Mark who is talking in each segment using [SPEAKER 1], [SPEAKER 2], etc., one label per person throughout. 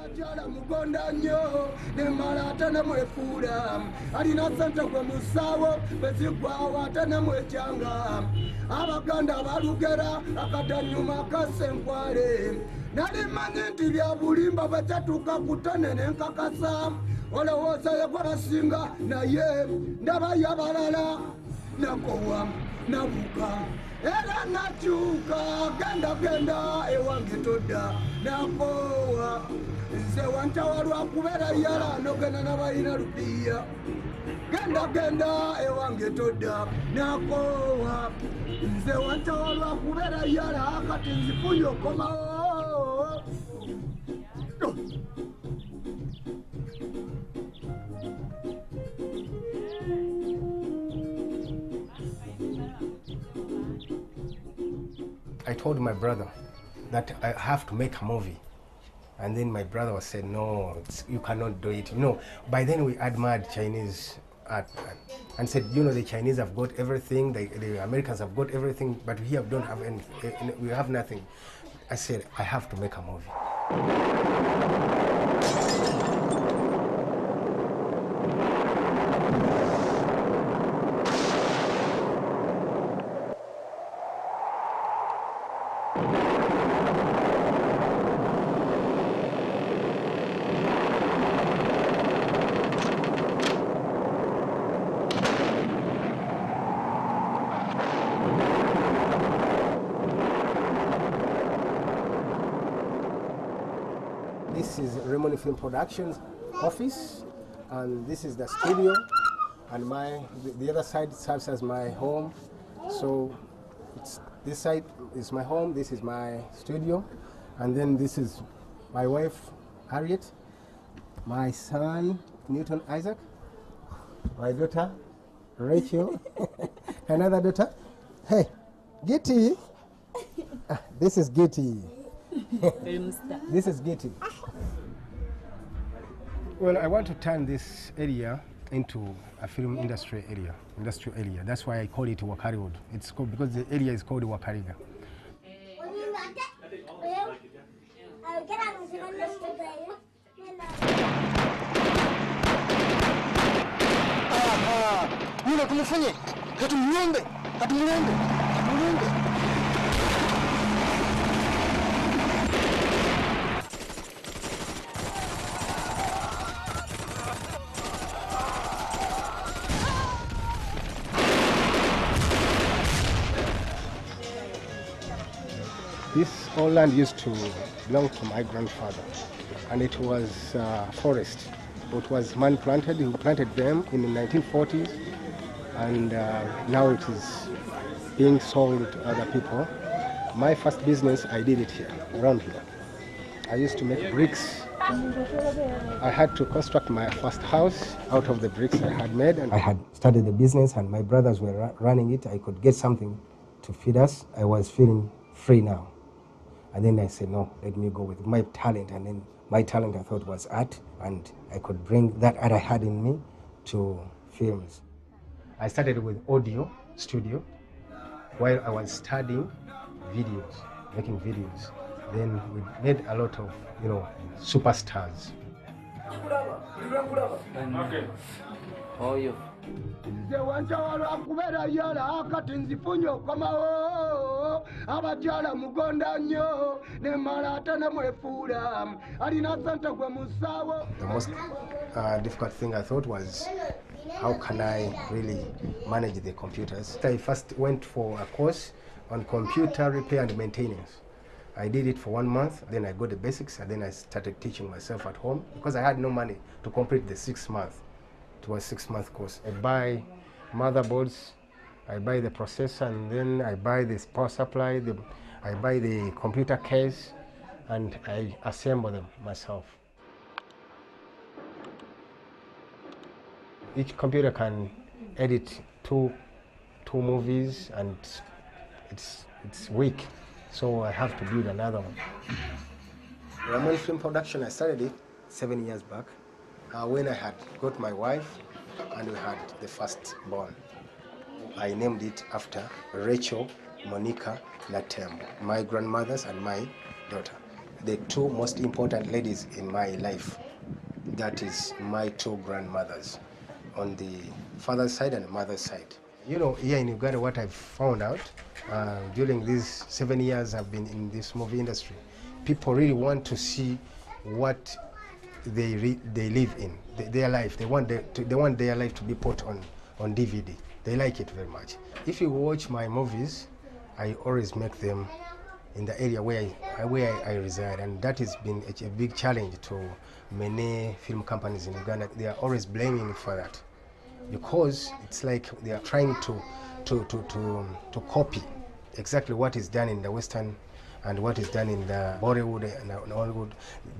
[SPEAKER 1] Abajala mugonda nnyo ne mmala ate ne mwefuula alina ssente gwe musawo bezigwawo ate ne mwekyanga abaganda balugera akatanyuma kasenkwale nali mmanyi nti bya bulimba bwekyatuuka ku ttone ne nkakasa olowooza yegwalasinga naye ndabayo abalala nakowa nabuka era nakyuka genda ewange todda nakowa nze wantawa lwakubeera yala nogenda nabalina lupiya genda ewange todda nakowa nze wantawa lwakubeera yala kati nzifunye okomawo.
[SPEAKER 2] I told my brother that I have to make a movie. And then my brother said, no, you cannot do it. By then we admired Chinese art and said, the Chinese have got everything, the Americans have got everything, but we don't have anything, we have nothing. I said, I have to make a movie. This is Remoni Film Productions office, and this is the studio, and the other side serves as my home. So this side is my home, this is my studio, and then this is my wife Harriet, my son Newton Isaac, my daughter Rachel, another daughter. Hey, Gitty. This is Gitty. This is Gitty. Well, I want to turn this area into a film industrial area. That's why I call it Wakaliwood. It's called because the area is called Wakariga. This all land used to belong to my grandfather, and it was forest. It was man planted. He planted them in the 1940s, and now it is being sold to other people. My first business, I did it here, around here. I used to make bricks. I had to construct my first house out of the bricks I had made, and I had started the business, and my brothers were running it. I could get something to feed us. I was feeling free now. And then I said, no, let me go with my talent. And then my talent I thought was art, and I could bring that art I had in me to films. I started with audio studio while I was studying videos, making videos. Then we made a lot of, superstars.
[SPEAKER 3] Okay. How are you?
[SPEAKER 1] Nze wanjawala kubeera yala kati nzifunye okomawo abajala mugonda nnyo ne mmala ate ne mwefuula alina ssente gwe musawo.
[SPEAKER 2] The most difficult thing I thought was, how can I really manage the computers? I first went for a course on computer repair and maintenance. I did it for 1 month, then I got the basics, and then I started teaching myself at home because I had no money to complete the 6 months. It was a 6-month course. I buy motherboards, I buy the processor, and then I buy the power supply, I buy the computer case, and I assemble them myself. Each computer can edit two movies, and it's weak, so I have to build another one. Ramon Film Production, I started it 7 years back when I had got my wife and we had the first born. I named it after Rachel, Monica, Latembo, my grandmothers and my daughter. the two most important ladies in my life. That is my two grandmothers on the father's side and the mother's side. You know, here in Uganda, what I've found out during these 7 years I've been in this movie industry, people really want to see what they live in, their life. They want their life to be put on DVD. They like it very much. If you watch my movies, I always make them in the area where I reside, and that has been a big challenge to many film companies in Uganda. They are always blaming me for that, because it's like they are trying to copy exactly what is done in the Western and what is done in the Bollywood and Hollywood.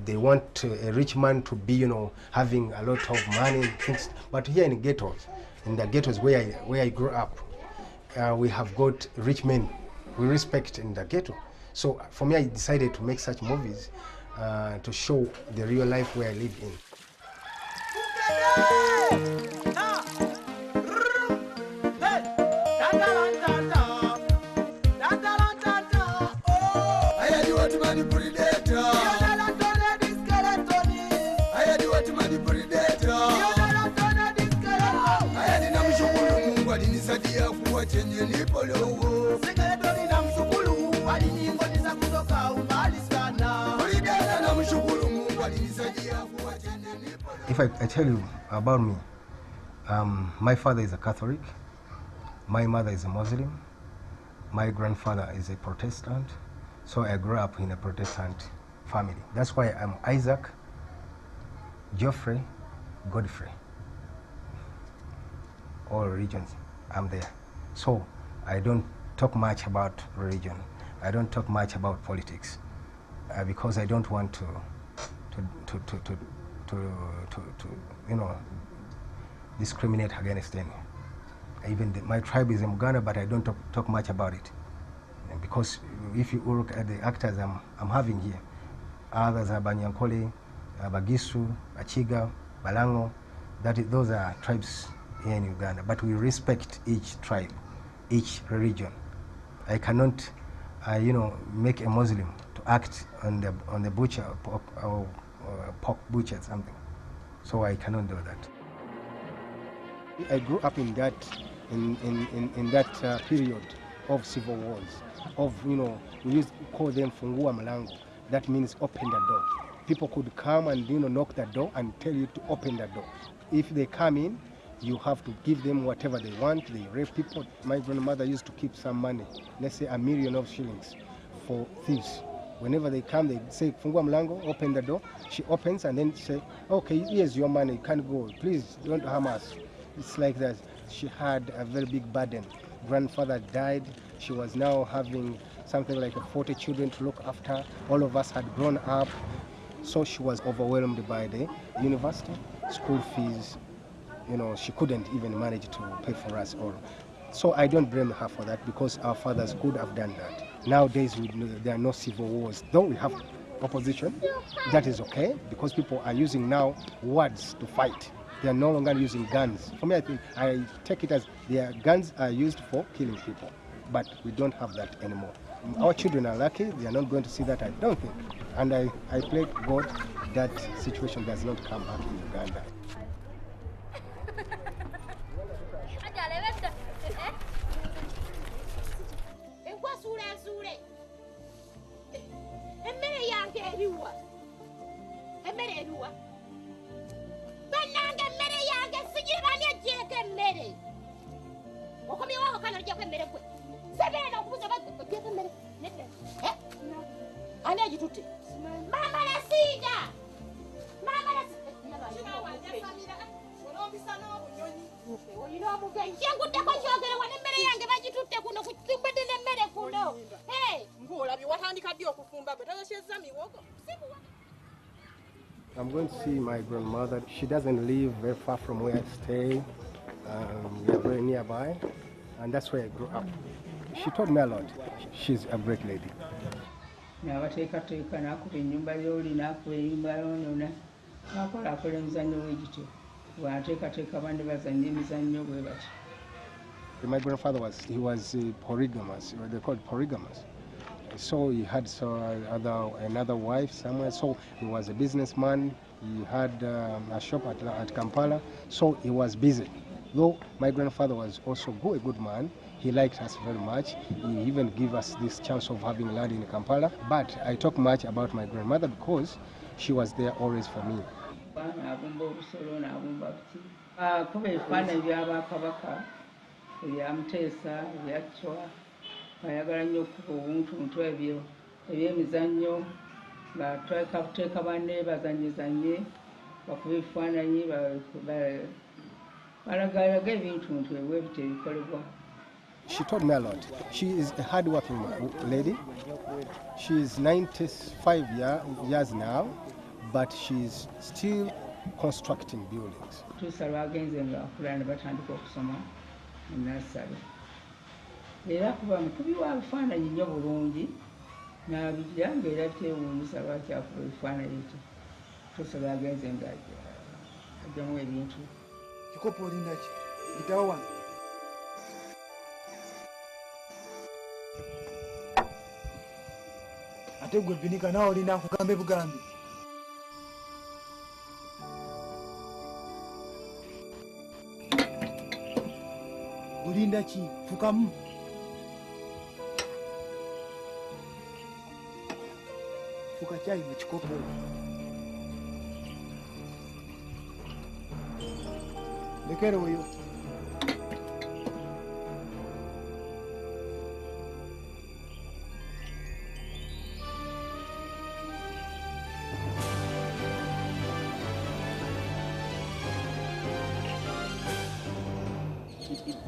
[SPEAKER 2] They want a rich man to be, you know, having a lot of money and things. But here in the ghettos where I grew up, we have got rich men we respect in the ghetto. So for me, I decided to make such movies to show the real life where I live in. If I tell you about me, my father is a Catholic, my mother is a Muslim, my grandfather is a Protestant, so I grew up in a Protestant family. That's why I'm Isaac, Geoffrey, Godfrey. All religions, I'm there. So I don't talk much about religion. I don't talk much about politics because I don't want to you know, discriminate against any. Even my tribe is in Uganda, but I don't talk much about it. Because if you look at the actors I'm having here, others are Banyankole, Bagisu, Achiga, Balango. Those are tribes here in Uganda. But we respect each tribe, each religion. I cannot, you know, make a Muslim to act on the butcher or pork butcher or something. So I cannot do that. I grew up in that period of civil wars, of, you know, we used to call them fungua mlango. That means open the door. People could come and, you know, knock the door and tell you to open the door. If they come in, you have to give them whatever they want. They rape people. My grandmother used to keep some money, let's say $1 million shillings, for thieves. Whenever they come, they say, fungua mlango, open the door. She opens and then say, okay, here's your money, you can't go. Please don't harm us. It's like that. She had a very big burden. Grandfather died. She was now having something like 40 children to look after. All of us had grown up. So she was overwhelmed by the university, school fees. You know, she couldn't even manage to pay for us all. So I don't blame her for that, because our fathers could have done that. Nowadays, there are no civil wars. Though we have opposition, that is okay, because people are using now words to fight. They are no longer using guns. For me, I take it as their guns are used for killing people. But we don't have that anymore. Our children are lucky. They are not going to see that, I don't think. And I pray God that situation does not come back in Uganda. I'm going to see my grandmother. She doesn't live very far from where I stay. We are very nearby, and that's where I grew up. She taught me a lot. She's a great lady. My grandfather was polygamous. They called polygamous. So he had another wife somewhere. So he was a businessman. He had a shop at Kampala. So he was busy. Though my grandfather was also a good man, he liked us very much. He even gave us this chance of having land in Kampala. But I talk much about my grandmother because she was there always for me.
[SPEAKER 4] Kuba ebifaananyi by'Abakabaka ebyamuteesa ebyacwa ayagala nnyo okuba obuntuntu ebyo ebyemizannyo nga teeka banne bazanyezanye bakuba ebifaananyi balagalaga ebintuntu ebwebito ebikolebwa.
[SPEAKER 2] She taught me a lot. She is a hard-working lady. She is 95 years now, but she's still constructing buildings.
[SPEAKER 4] Tuusa lwagenze nga akulala ne batandika okusoma mu nassale. Era kuba mukubi wa bifaananyi nnyo bulungi n'abijja ng'era teewuunyisa lwaki akuba ebifaananyi ekyo. Tuusa lwagenze nga ajjamu ebintu.
[SPEAKER 1] Kikopo olinda ki? Gitawo wano. Ate gwe binika nawe olina nkugambe bugambi. Olinda ki? Fukamu. Fuka chai mu kikopo. Lekera oyo.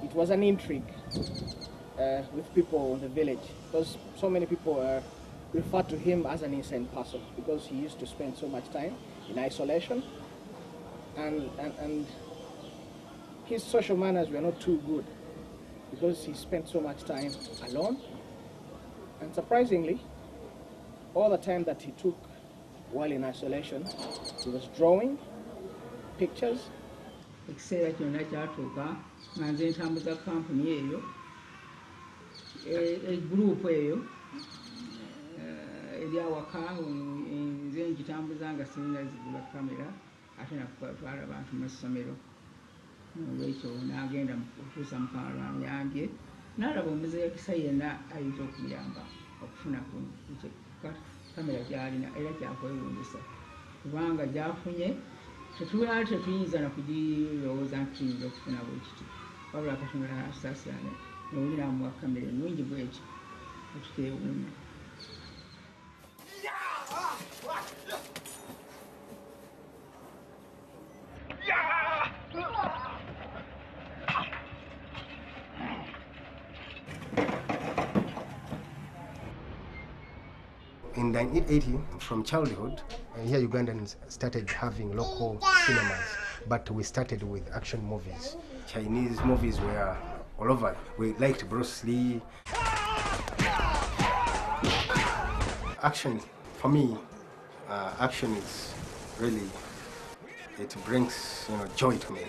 [SPEAKER 5] It was an intrigue with people in the village because so many people referred to him as an insane person because he used to spend so much time in isolation and his social manners were not too good because he spent so much time alone, and surprisingly all the time that he took while in isolation he was drawing pictures.
[SPEAKER 4] Ekiseera kyonna kyatuuka nga nze ntambuza kampuni eyo eguruupu eyo eryawaka nze ngitambuza nga sirina zigula kamera ate nakutwala abantu mu ssomero. Olwekyo n'agenda okutuusa mukama lwamuyambye n'alaba omuzekisa yenna ayinza okumuyamba okufuna ku kamera gy'alina era kyakwewuunyisa kubanga gy'afunye tetuyinza nakugirowooza nti tuyinza okufuna bwe kiti wabula Katonda n'atusaasirane nowulira amuwa kamera ennungi bwekyo otuteewuunya.
[SPEAKER 2] In 1980, from childhood, here Ugandans started having local cinemas, but we started with action movies. Chinese movies were all over. We liked Bruce Lee. Action, for me, action is really, it brings joy to me.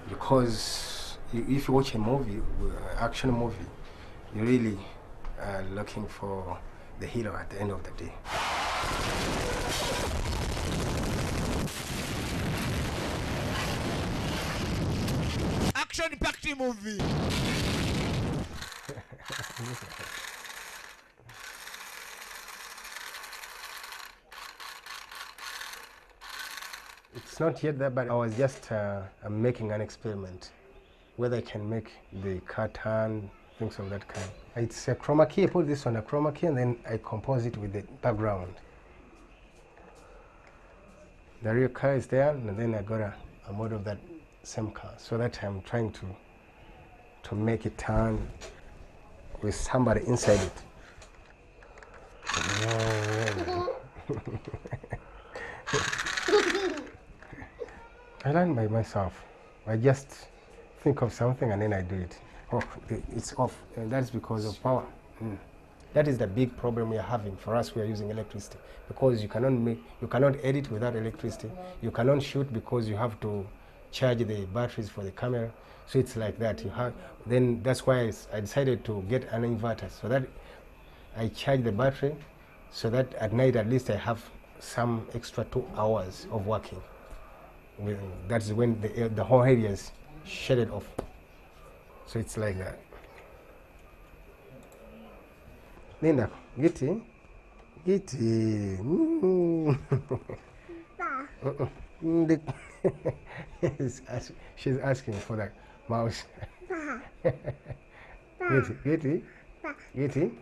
[SPEAKER 2] Because if you watch a movie, action movie, you really looking for the hero at the end of the day.
[SPEAKER 1] Action-packed movie.
[SPEAKER 2] It's not yet there, but I was just making an experiment, whether I can make the car turn, things of that kind. It's a chroma key. I put this on a chroma key and then I compose it with the background. The real car is there, and then I got a model of that same car, so that I'm trying to make it turn with somebody inside it. I learn by myself. I just think of something and then I do it. Oh, it's off, and that's because of power. That is the big problem we are having. For us, we are using electricity because you cannot edit without electricity. You cannot shoot because you have to charge the batteries for the camera. So it's like that. Then that's why I decided to get an inverter so that I charge the battery, so that at night at least I have some extra 2 hours of working. That's when the whole area is shaded off. So it's like that. Linda, get it. She's asking for the mouse. Get it.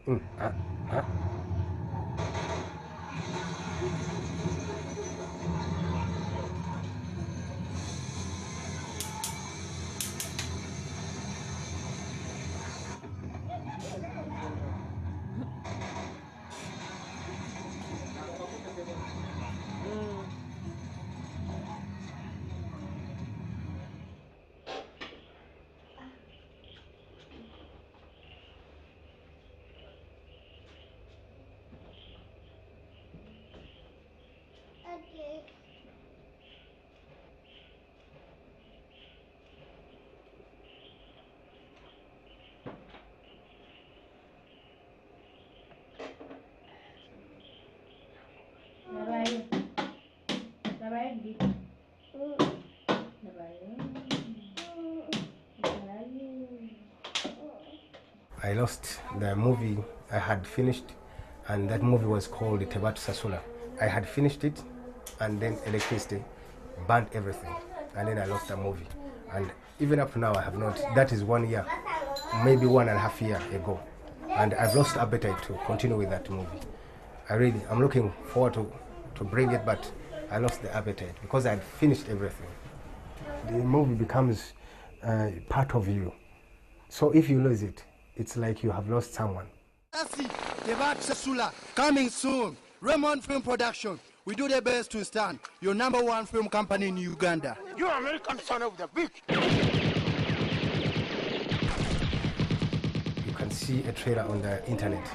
[SPEAKER 2] I lost the movie I had finished, and that movie was called Tebatu Sasula. I had finished it, and then electricity burnt everything, and then I lost the movie. And even up to now, I have not. That is 1 year, maybe 1.5 years ago, and I've lost appetite to continue with that movie. I'm looking forward to bring it, but I lost the appetite because I had finished everything. The movie becomes part of you. So if you lose it, it's like you have lost someone.
[SPEAKER 1] Asi, Tebatu Sasula, coming soon. Raymond Film Production. We do the best to stand. Your #1 film company in Uganda.
[SPEAKER 6] You American son of the bitch.
[SPEAKER 2] You can see a trailer on the internet.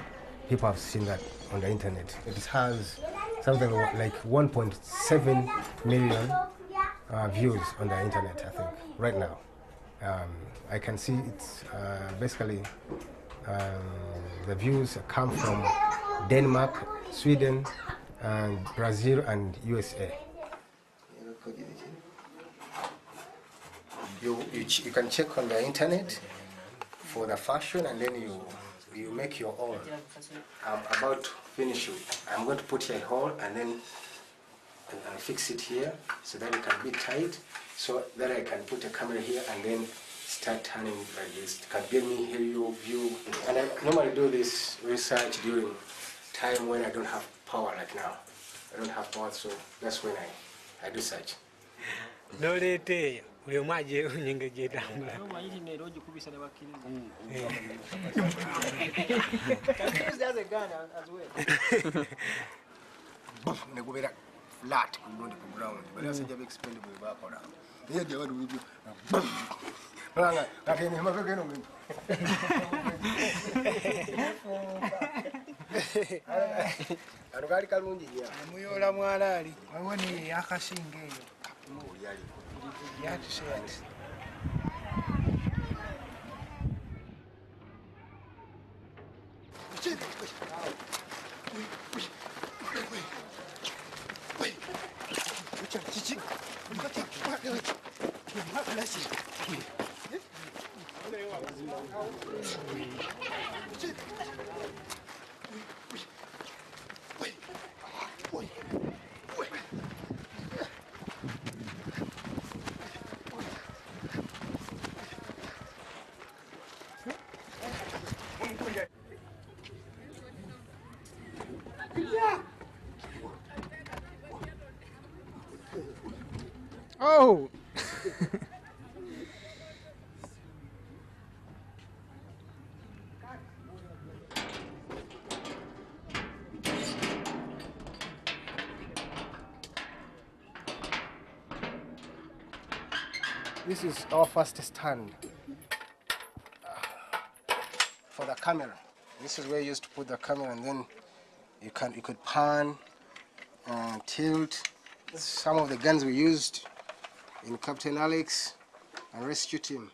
[SPEAKER 2] People have seen that on the internet. It has something like 1.7 million views on the internet, I think, right now. I can see it's basically the views come from Denmark, Sweden, and Brazil and USA. You can check on the internet for the fashion, and then you make your own. I'm about to finish it. I'm going to put here a hole and then I'll fix it here so that it can be tight, so that I can put a camera here and then start turning like this. It can give me helio view. And I normally do this research during time when I don't have power, like now. I don't have power, so that's when I do search.
[SPEAKER 7] No lete uyo maje nyinge jetambula.
[SPEAKER 2] Negubera flat kundi ku ground. Bali asajja expendable bakola. Niye je wadu wibyo. Banga kakene mabegeno ngintu. Arugali kalungi ya.
[SPEAKER 5] Muyola mwalali. Wawoni akasinga eyo.
[SPEAKER 2] Yali.
[SPEAKER 5] Yati seyati. Oh!
[SPEAKER 2] This is our first stand for the camera. This is where you used to put the camera, and then you could pan, tilt. Some of the guns we used in Captain Alex and rescue team.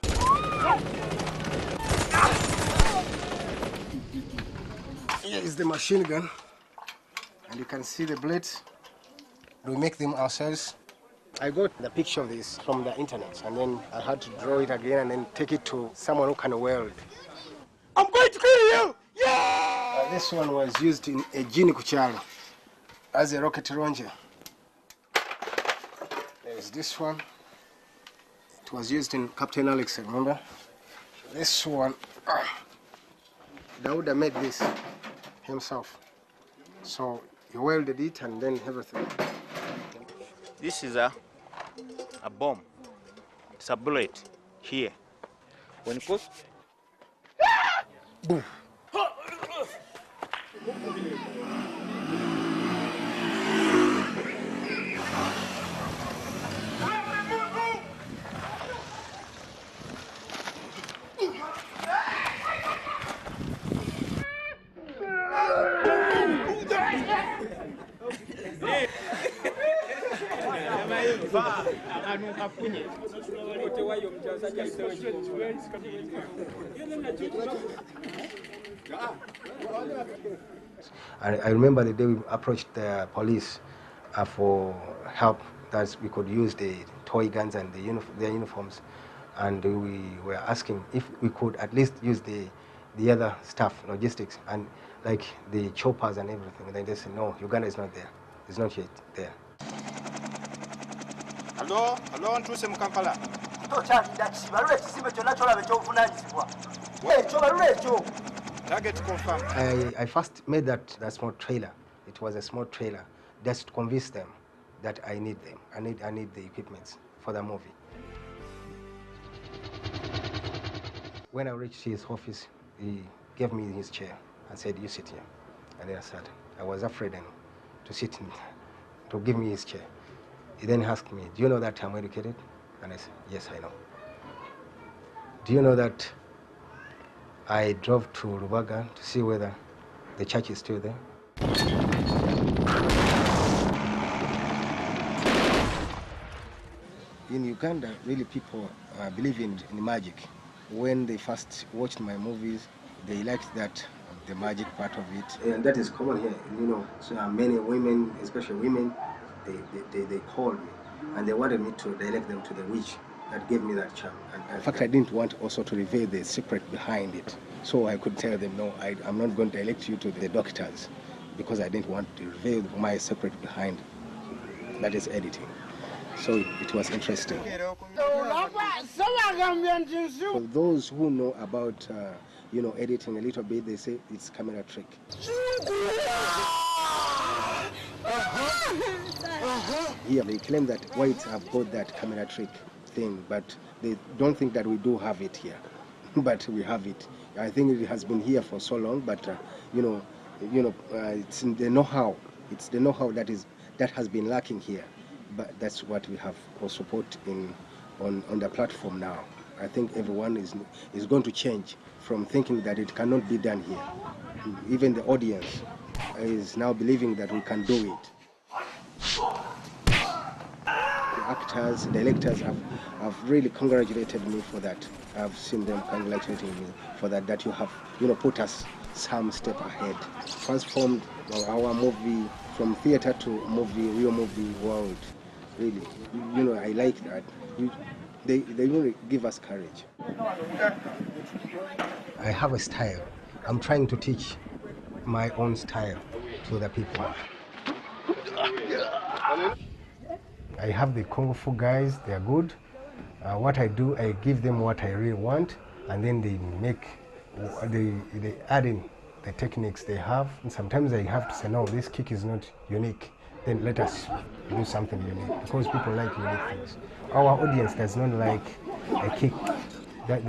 [SPEAKER 2] Here is the machine gun, and you can see the blades. We make them ourselves. I got the picture of this from the internet, and then I had to draw it again and then take it to someone who can weld.
[SPEAKER 6] I'm going to kill you! Yeah!
[SPEAKER 2] This one was used in a Gini Kuchalo as a rocket launcher. There's this one. It was used in Captain Alex, remember? This one, Dauda made this himself. So he welded it and then everything.
[SPEAKER 8] This is a bomb. It's a bullet here. When it goes,
[SPEAKER 2] boom. I remember the day we approached the police for help, that we could use the toy guns and their uniforms, and we were asking if we could at least use the other stuff, logistics, and like the choppers and everything. And they said, no, Uganda is not there. It's not yet there.
[SPEAKER 6] Hello, ntuse mu Kampala. Target confirmed.
[SPEAKER 2] I first made that small trailer. It was a small trailer just to convince them that I need them. I need the equipment for the movie. When I reached his office, he gave me his chair and said, "You sit here." And then I sat. I was afraid then to sit in, to give me his chair. He then asked me, "Do you know that I'm educated?" And I said, "Yes, I know." "Do you know that I drove to Rubaga to see whether the church is still there?" In Uganda, really people believe in magic. When they first watched my movies, they liked the magic part of it. And that is common here, you know. So many women, especially women, they called me and they wanted me to direct them to the witch that gave me that charm. And in fact, I didn't want also to reveal the secret behind it. So I could tell them, no, I'm not going to direct you to the doctors, because I didn't want to reveal my secret behind, that is editing. So it was interesting. For those who know about, editing a little bit, they say it's camera trick. Here they claim that whites have got that camera trick thing, but they don't think that we do have it here. But we have it. I think it has been here for so long, but it's in the know-how. It's the know-how that has been lacking here. But that's what we have also put on the platform now. I think everyone is going to change from thinking that it cannot be done here. Even the audience is now believing that we can do it. The actors, the directors have really congratulated me for that. I've seen them congratulating me for that you have put us some step ahead, transformed our movie from theater to real movie world. Really, I like that. They really give us courage. I have a style. I'm trying to teach my own style to the people. I have the Kung Fu guys, they are good. What I do, I give them what I really want, and then they add in the techniques they have. And sometimes I have to say, no, this kick is not unique. Then let us do something unique, because people like unique things. Our audience does not like a kick that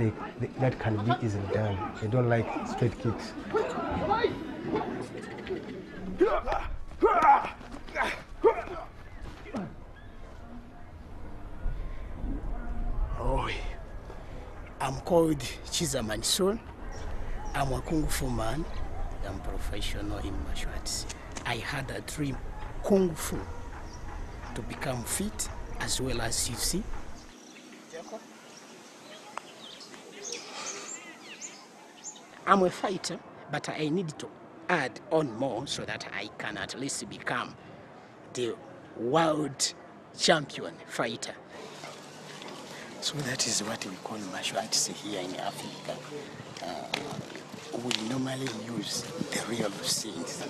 [SPEAKER 2] can be easily done. They don't like straight kicks.
[SPEAKER 9] Oh, I'm called Chiza Manson. I'm a Kung Fu man. I'm professional in martial arts. I had a dream, Kung Fu, to become fit, as well as you see, I'm a fighter, but I need to add on more so that I can at least become the world champion fighter. So that is what we call martial arts here in Africa. We normally use the real things.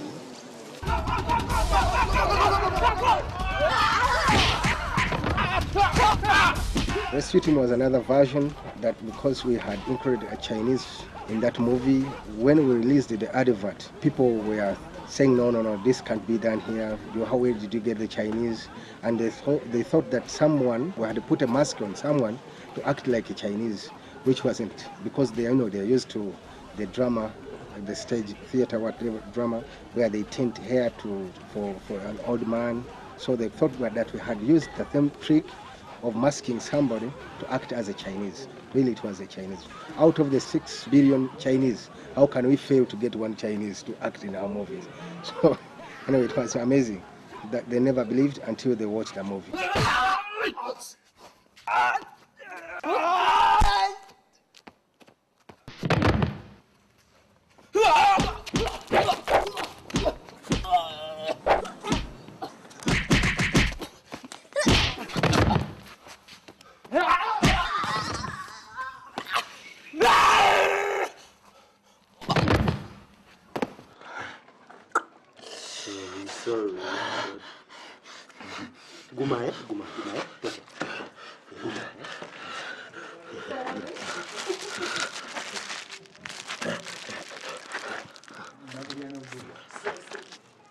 [SPEAKER 2] Rasputin was another version that, because we had included a Chinese in that movie, when we released the advert, people were saying, no, this can't be done here. How way did you get the Chinese? And they thought that someone, we had to put a mask on someone to act like a Chinese, which wasn't, because they're used to the drama, the stage theater, whatever drama, where they tint hair for an old man. So they thought that we had used the same trick of masking somebody to act as a Chinese. Really, it was a Chinese. Out of the 6 billion Chinese, how can we fail to get one Chinese to act in our movies? So, anyway, it was amazing that they never believed until they watched the movie.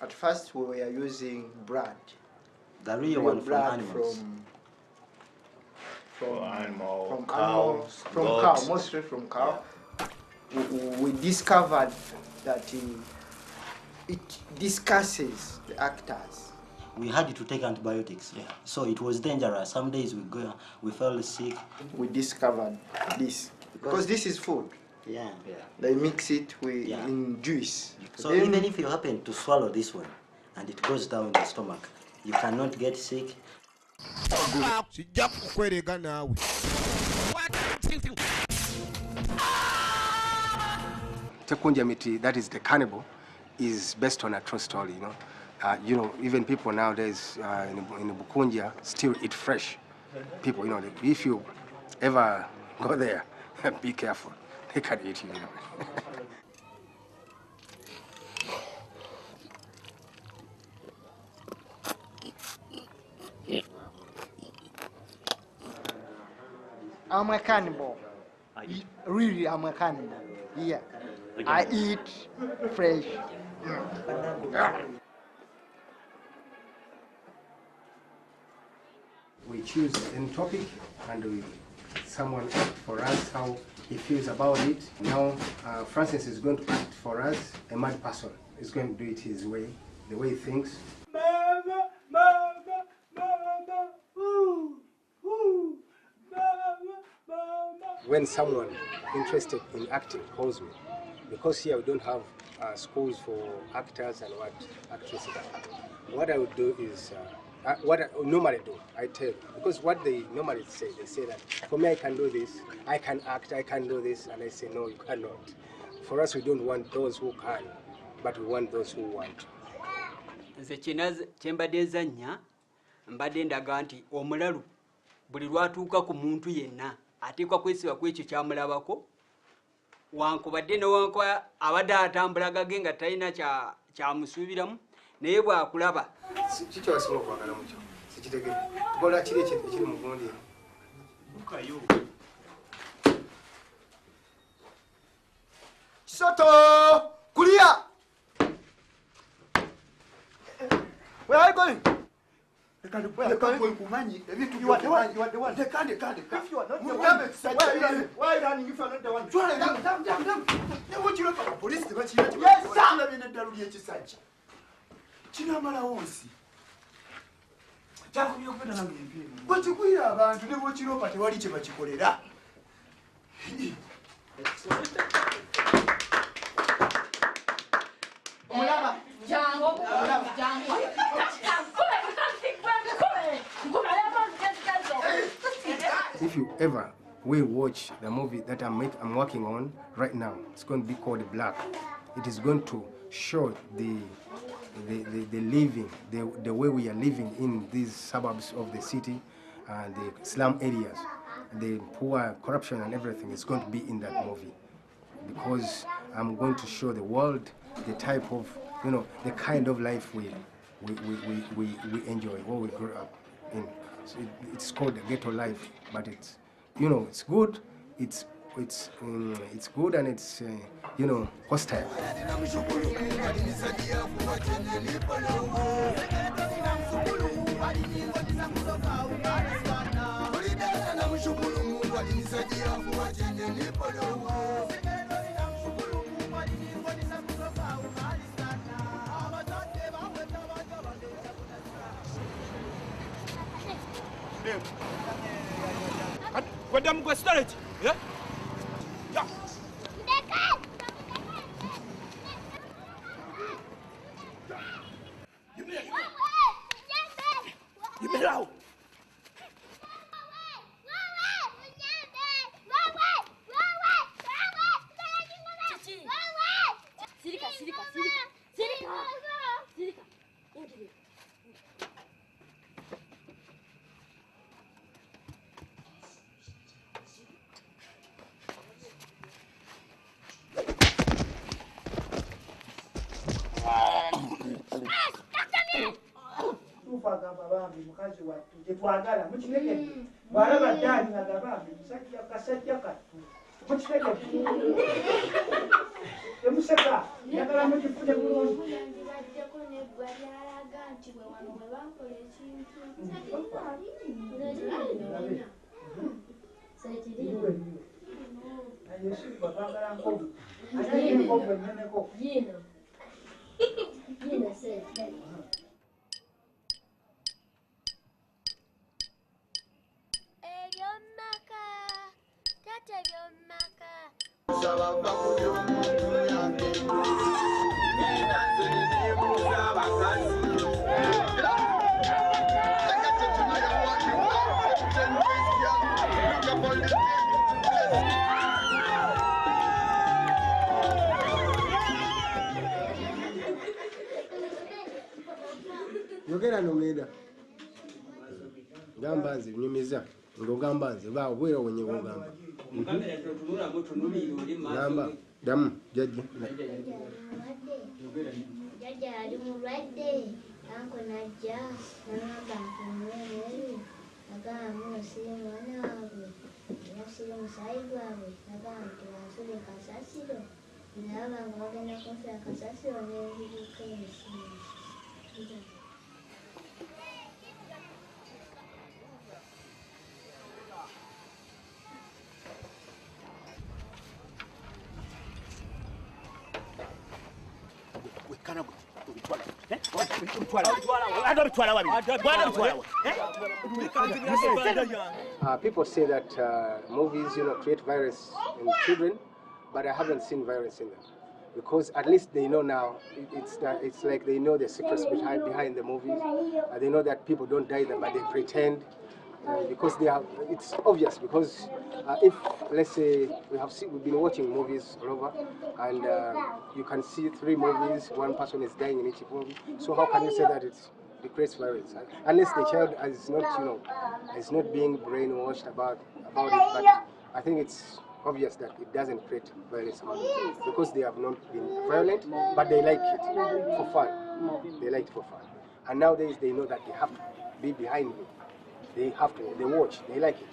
[SPEAKER 1] At first we were using blood.
[SPEAKER 10] The real one from
[SPEAKER 1] blood
[SPEAKER 10] animals.
[SPEAKER 1] From
[SPEAKER 8] cow,
[SPEAKER 1] mostly from cow. Yeah. We discovered that it discusses the actors.
[SPEAKER 10] We had to take antibiotics, so it was dangerous. Some days we felt sick.
[SPEAKER 1] We discovered this because this is food.
[SPEAKER 10] Yeah.
[SPEAKER 1] They mix it with in juice.
[SPEAKER 10] So even if you happen to swallow this one and it goes down in the stomach, you cannot get sick.
[SPEAKER 2] Tekunja Miti, that is the cannibal, is based on a true story. Even people nowadays in Bukunja still eat fresh. People, if you ever go there, be careful. They can eat you.
[SPEAKER 1] I'm a cannibal. Really, I'm a cannibal. Yeah. I eat fresh.
[SPEAKER 2] We choose a topic and someone act for us how he feels about it. Now, Francis is going to act for us. A mad person is going to do it his way, the way he thinks.
[SPEAKER 6] Mama, mama, mama, ooh, ooh, mama, mama.
[SPEAKER 2] When someone interested in acting calls me, because here we don't have schools for actors and actresses, what I would do is, what I normally do, I tell them, because what they normally say, they say that, for me I can do this, I can act, I can do this, and I say, no, you cannot. For us, we don't want those who can, but we want those who want.
[SPEAKER 11] Nze kyembadde nzannya mbadde ndaga nti omulalu buli lwatuuka ku muntu yenna ateekwa kwesiba ku ekyo kyamulabako wankubadde newankuba abadde atambula gage nga talina kyamusuubiramu naye bw'akulaba
[SPEAKER 2] kikyobasobola okwagala mukyo sikitegere tukola kiri ekiri mu gundi
[SPEAKER 6] Bukayo
[SPEAKER 1] Kisoto! Kulia! Where are you going?
[SPEAKER 6] You are the one. If you are not the one, why are you running if you are not the one? Yes, sir. Kinamala wonsi. Chakubiyo kwenda nange mpire. Bwekikuira abantu ne bwokiropa tewali kye bakikolera.
[SPEAKER 1] Mulaba.
[SPEAKER 12] Jango.
[SPEAKER 2] If you ever will watch the movie that I'm working on right now. It's going to be called Black. It is going to show the living, the way we are living in these suburbs of the city, the slum areas, the poor, corruption and everything is going to be in that movie, because I'm going to show the world the type of, the kind of life we enjoy, what we grew up in. So it's called the ghetto life, but it's, it's good. It's good, and it's hostile.
[SPEAKER 6] What am I started? Yeah? Yeah. You may out.
[SPEAKER 12] Agamba bambi mukazi wattu tetwagala mukitegedde bw'alaba ddaali nga bambi musajja kasajja kattu mukitegedde temuseka njagala mukifune bulungi baddeko neggwa lyalaga nti bwe wano bwe bampola ekintu ayesibwa twagala nkovu ate enkovu enneneko yino
[SPEAKER 2] Yogera n'ogenda gamba nze nyumiza ng'ogamba nze baawo bwera wenye bw'ogamba gamba damu jjajja
[SPEAKER 13] jjajja yali mulwadde anko najja nagamba ntumwereru agamba musiri mwana waabwe era siri musayi gwabwe agamba nti wansule kasasiro nalaba nga bagenda kunfira kasasiro n'enzibuka emisiri.
[SPEAKER 2] People say that movies, create violence in children, but I haven't seen violence in them, because at least they know now. It's like they know the secrets behind the movies. They know that people don't die them, but they pretend. Because it's obvious, because if, let's say, we've been watching movies all over, and you can see 3 movies, one person is dying in each movie. So how can you say that it creates violence? Unless the child is not, is not being brainwashed about it. But I think it's obvious that it doesn't create violence, because they have not been violent, but they like it for fun. They like it for fun. And nowadays they know that they have to be behind me. They have to, they watch, they like it.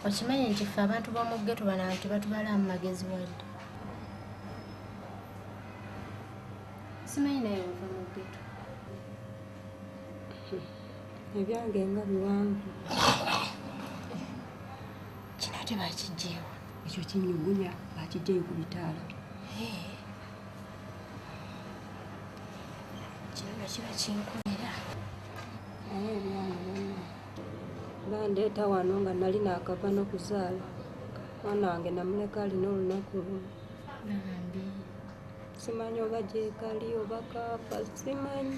[SPEAKER 13] Okimanyi nti ffe abantu b'omu ghetto bano abantu batubala mu magezi wadde. Simanyi naye ova mu ghetto.
[SPEAKER 14] Ebyange nga biwanvu.
[SPEAKER 13] Kino ate bakiggyeewo.
[SPEAKER 14] Ekyo kinyugunya bakiggyeeyo ku bitaala.
[SPEAKER 13] Kiba kinkolera.
[SPEAKER 14] Naye ebyange bonna bandeeta wano nga nali naakava n'okuzaala. Mwana wange namuleka alina olunaku lumu. Simanyi oba gyekali oba kaafa, simanyi.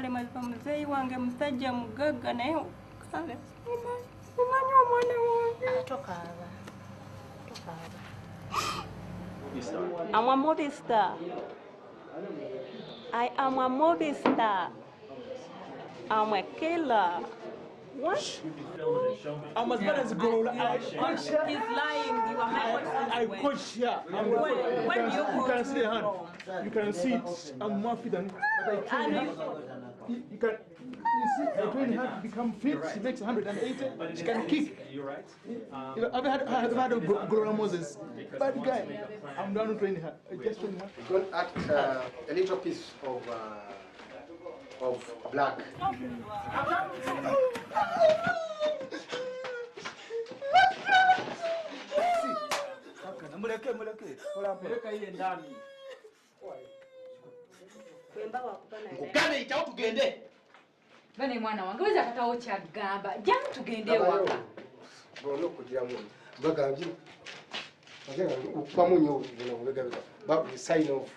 [SPEAKER 14] kale maziva muzeeyi wange musajja mugagga naye kale simanyi omwana wange.
[SPEAKER 15] Tokaaba.
[SPEAKER 14] I'm a movie star. I am a movie star. I'm a killer. What?
[SPEAKER 6] I'm as bad as Gorola.
[SPEAKER 14] He's lying. You are
[SPEAKER 6] I coach here.
[SPEAKER 14] When
[SPEAKER 6] You can see the hand. You can see it. I'm more fit than but I train her. You can. You see, I train her to become fit. She makes 180. She can kick. You're right. I've had a Gorola Moses. Bad guy. I'm done training her. I just train her.
[SPEAKER 2] Don't act a little piece of black.
[SPEAKER 6] Nkugane itawo tugende.
[SPEAKER 15] Bane mwana wange weza katawo kyagamba. Jamu tugende waka.
[SPEAKER 2] Bono kugira mu. Bagambye. Bagamba upamunyo ngabika. Ba sign off.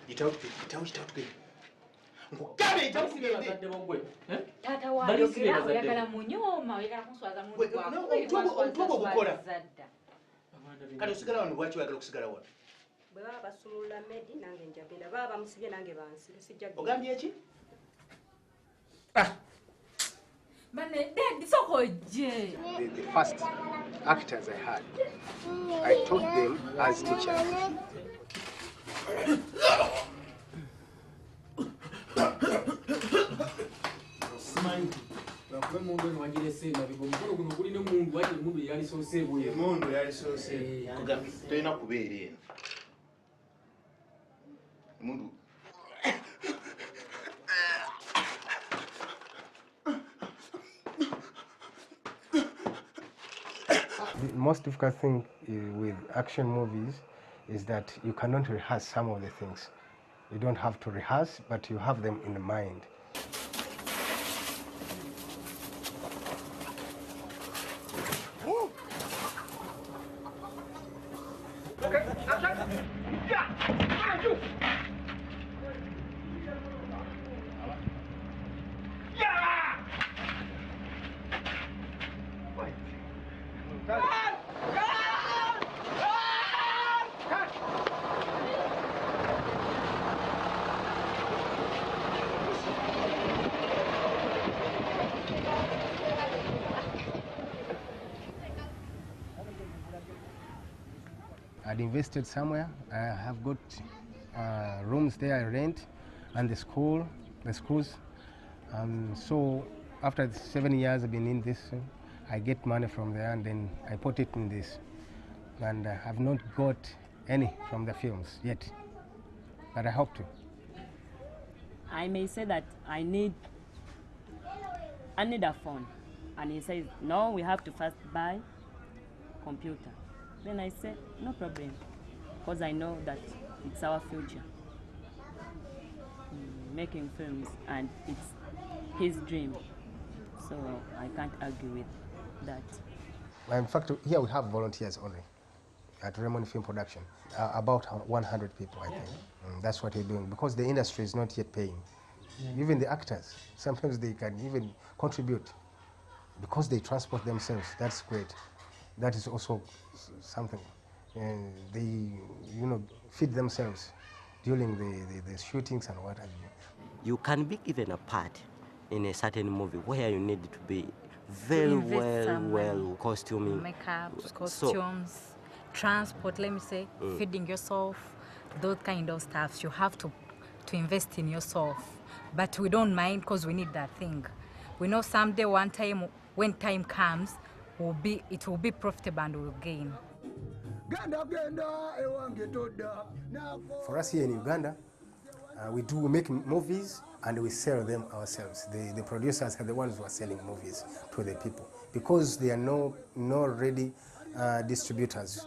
[SPEAKER 2] Itawo tugende. Nkugane itawo tugende.
[SPEAKER 15] Tata wange kira oyagala munyoma oyagala kunswaza muntu wako.
[SPEAKER 6] Otubo bukola. Kale usigala wano bwachi oyagala kusigala wano.
[SPEAKER 14] Baba basulula medi nange njagenda. Baba musibye nange bansi. Sijja.
[SPEAKER 6] Ogambye eki?
[SPEAKER 15] Bane dad sokoje.
[SPEAKER 2] The first actors I had, I taught them as teachers. The most difficult thing with action movies is that you cannot rehearse some of the things. You don't have to rehearse, but you have them in mind. I'd invested somewhere. I have got rooms there I rent, and the schools. So after 7 years I've been in this, I get money from there and then I put it in this. And I've not got any from the films yet, but I hope to.
[SPEAKER 16] I may say that I need a phone. And he says, no, we have to first buy computer. Then I said, no problem, because I know that it's our future. Making films, and it's his dream. So I can't argue with that.
[SPEAKER 2] In fact, here we have volunteers only at Raymond Film Production. About 100 people, I think. That's what we're doing, because the industry is not yet paying. Even the actors, sometimes they can even contribute because they transport themselves. That's great. That is also something. They, feed themselves during the shootings and what have you.
[SPEAKER 10] You can be given a part in a certain movie where you need to be very well costuming.
[SPEAKER 15] Makeup, costumes, transport, let me say, feeding yourself, those kind of stuff. You have to invest in yourself. But we don't mind because we need that thing. We know someday, one time, when time comes, it will be profitable and we'll gain.
[SPEAKER 2] For us here in Uganda, we make movies and we sell them ourselves. The producers are the ones who are selling movies to the people because there are no ready distributors.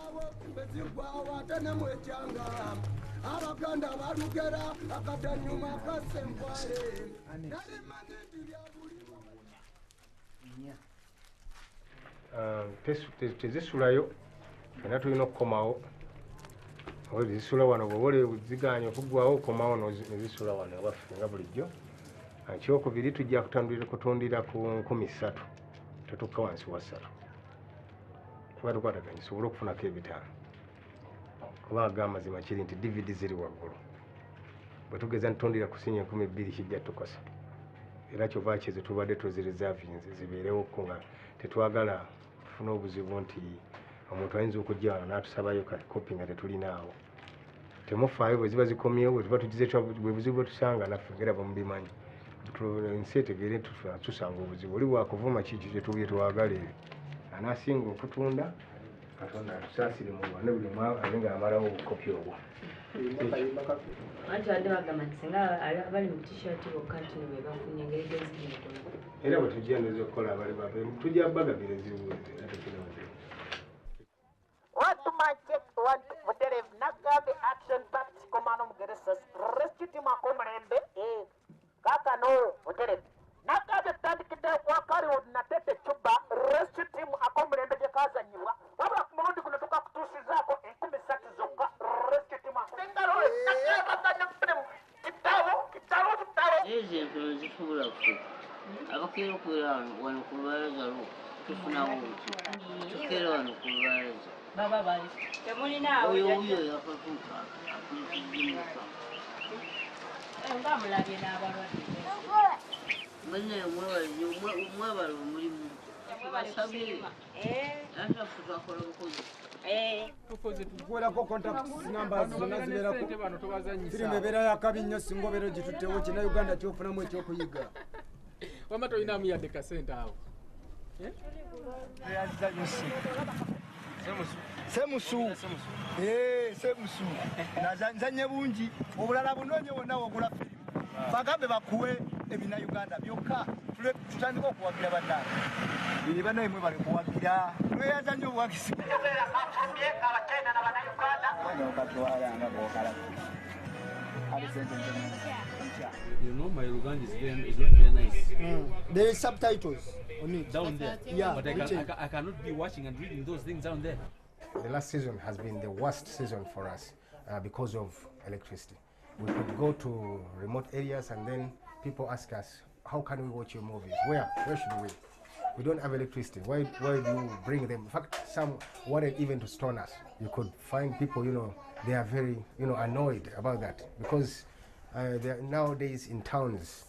[SPEAKER 2] Tezisulayo era tulina okukomawo zisula wano bw'oba ziganya okuggwawo okomawo nezisula wano ewaffe nga bulijjo. Ekyokubiri tujja kutundira ku 3,000 tetukka wansi wa 3 tuba tukwataganya tusobole okufunako ebitaano kuba ag'amazima kiri nti DVD ziri waggulu bwe tugeza ntundira ku sinya 2,000 kijja tukosa era kyova kyezo tubadde tuzireservinze zibeerewo ko nga tetwagala tufune obuzibu nti omuntu ayinza okujja wano n'atusabayo kopi nga tetulinaawo. Temufaayo bwe ziba zikomyewo bwe tuba tugize bwe buzibu bwe tusanga naffe ngera bamubimanyi ensi etegeere tusanga obuzibu oli bwakuvuma kiki kyetubye twagala ebyo anaasinga okutunda Katonda atusaasire mu lwane buli ane ng'amalawo obukopi obwo.
[SPEAKER 16] Anti wadde bagamba nti singa abali mu t-shirt bokka nti ne bwe bafunye engeri geziri
[SPEAKER 2] era bwe tujja nezokkola abali babe tujja bagabira ezibu
[SPEAKER 17] Watu majek wantu mudereva nagabe action packed komano mugeresa rescue team akomulembe kaka no mudereva nagabe tandikide kwa Wakaliwood na tete chuba rescue team akomulembe gyekazanyibwa wabula ku mulundi guno tukakutuusizaako 13 zokka rescue team singalo nagabaganya film kitabo ezinto nezifubula kufuka abakeera okubeera wano ku lubalaza lwo tufunawo tukeera wano ku lubalaza
[SPEAKER 16] baba bali temulinaawo
[SPEAKER 17] oyo yakatuuka akulikijimuka
[SPEAKER 16] nga mulabye n'abalwadde
[SPEAKER 17] banaye mwebala omulimu basabye ataffe twakola bukozi
[SPEAKER 1] tukuwerako contacts numbers zonna zibeerako firimu ebeera yakabi nnyo singa obeera gituttewo kina Uganda kyofunamu ekyokuyiga
[SPEAKER 6] wama tolinamu yadde kasente awo
[SPEAKER 1] semusu semusu nzanye bungi obulala bunoonye wonna wogula firimu bagambe bakuwe ebina Uganda byokka tutandika okuwagira bannange banaye mwe bali kuwagira tweyanza nnyo obuwagizi
[SPEAKER 3] You know, my Uganda is not very nice.
[SPEAKER 1] There is subtitles on it.
[SPEAKER 3] Down there?
[SPEAKER 1] Yeah.
[SPEAKER 3] But I cannot be watching and reading those things down there.
[SPEAKER 2] The last season has been the worst season for us because of electricity. We could go to remote areas and then people ask us, how can we watch your movies? Where should we? We don't have electricity. Why do you bring them? In fact, some wanted even to stone us. You could find people, they are very, annoyed about that because nowadays in towns,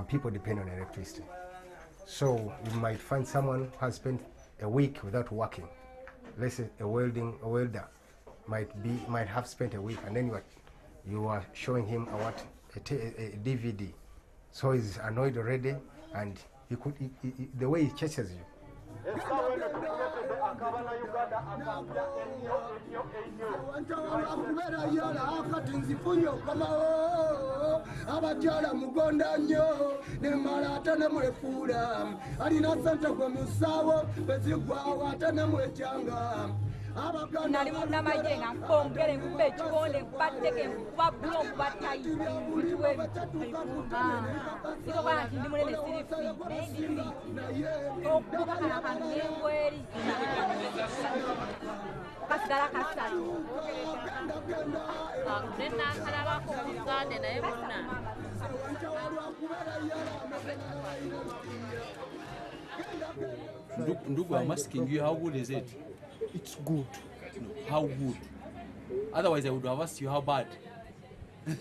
[SPEAKER 2] people depend on electricity. So you might find someone who has spent a week without working. Let's say a welder might have spent a week, and then you are showing him a DVD. So he's annoyed already, and the way he chases you.
[SPEAKER 1] Abakyala mugonda nnyo ne mala ate ne mwefuula alina sente gwe musawo bezigwawo ate ne mwekyanga
[SPEAKER 15] nali munnamagye nga nkongere nkuba ekikonde nkubaddeko enkuba bulo nkubatayi bituwe sitokola nti ndi munene siri fiiti naye ndi fiiti okubakana kantu nengweri kasigala kasatu nenankalabako muzande naye bonna
[SPEAKER 3] Ndugu, I'm asking you, how good is it?
[SPEAKER 1] It's good.
[SPEAKER 3] No, how good? Otherwise, I would have asked you how bad.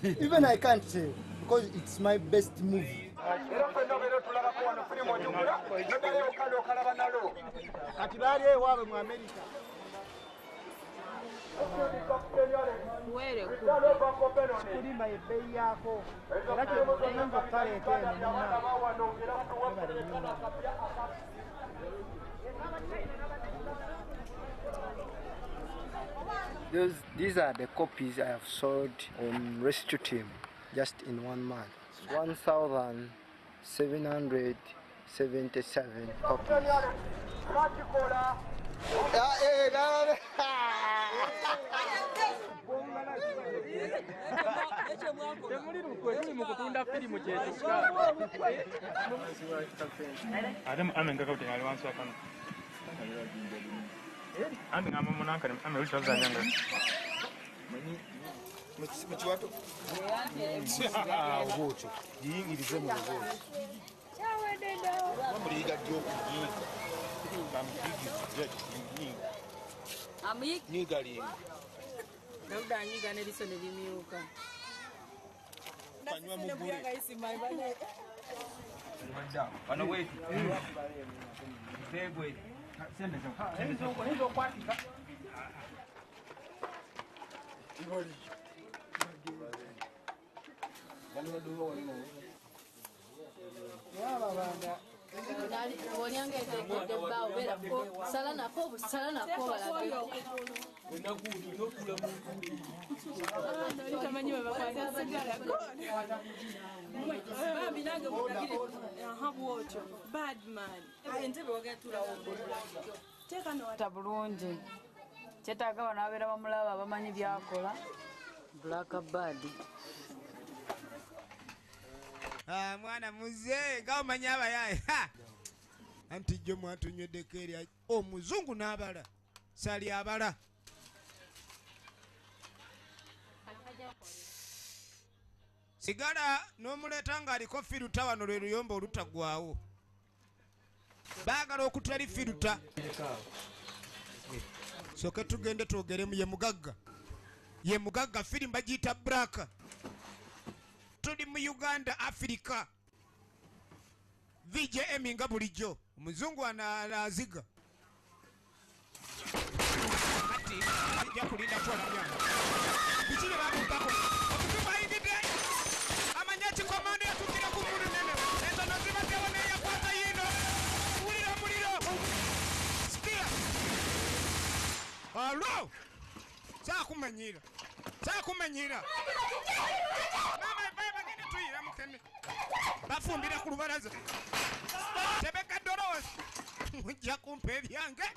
[SPEAKER 1] Even I can't say because it's my best movie. These are the copies I have sold on Rescue Team just in 1 month. 1,777 copies.
[SPEAKER 6] Mukiwato obwoto giyingirize mu obwoto bamuliyiga ddi okuyiga linga
[SPEAKER 14] nabudanyiga neliso nelimyuka
[SPEAKER 6] kanywa mugule
[SPEAKER 3] Wano wetu. Tegwe. Sende zo.
[SPEAKER 12] Hizo kwatika.
[SPEAKER 6] Iboli.
[SPEAKER 12] Waba banda.
[SPEAKER 18] Bonyanga etegedde bbaawo beerako sala nako balabe tamanyi webakwata sigala babi nange bwotyo badman entebe wagatulawo teekanoata bulungi kyetaaga bano abeera bamulaba bamanyi byakola black bad.
[SPEAKER 6] Mwana muze nga omanya abayaye anti jjo mwatunywedeko erya omuzungu n'abala sali abala sigala n'omuleeta ng'aliko firuta wano lwe luyomba olutagwawo baagala okutali firuta soke tugende twogeremu ye mugagga firimu bagiyita braka tuli mu Uganda Africa VJM nga bulijjo omuzungu anaziga kati ajja kulinda twalabya bikire babukako omutuba ayingidde amanya kikomando yatukira ku mulu nene ezo nozibatewo neyakwata yino wulira muliro sikia alo saakumanyira bafumbira ku lubalaza tebeka dorosi mujja kumpa ebyange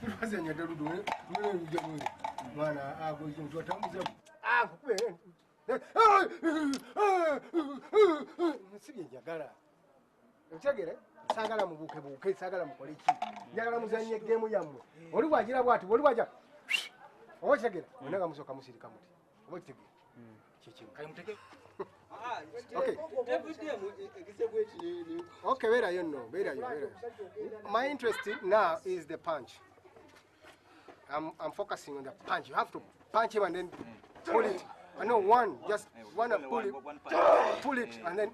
[SPEAKER 6] tutwazanya daludu mwana agotambuza sibye njagala okitegere sagala mubukebuke sagala mukole ki njagala muzanye gemu yammwe oli bwagira bwati oli bwaja okitegere onanga musoka musirika muti oba kitegere kikimu kale mutege okay where are you now my interest now is the punch. I'm focusing on the punch. You have to punch him and then pull it. I know one, just one pull it and then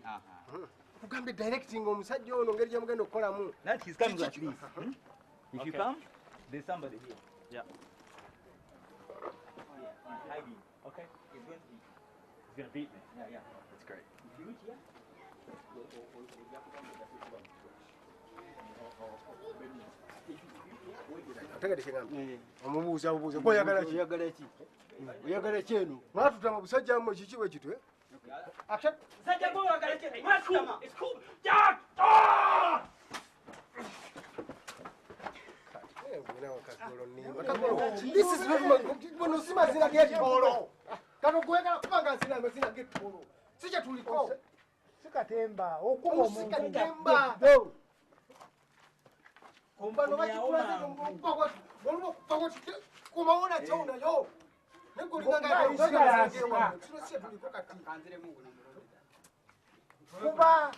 [SPEAKER 6] ugambe directing omusajja ono ngeri gyamugenda okukolamu.
[SPEAKER 3] That he's coming like this. If you come, there's somebody here. Yeah. He's hiding. Okay. He's going to beat me. Yeah. That's great. If you reach here,
[SPEAKER 6] omubuuza oyagala ki eno mwatutama busajja mmwe kiki bwe kitwe si mazina getolo katokwegala kubanga nsina mazina getolo si kyetuliko
[SPEAKER 12] sikatemba okuba
[SPEAKER 6] omusikatemba kumbano bakitulaze kumawona kyaunayo
[SPEAKER 12] kuba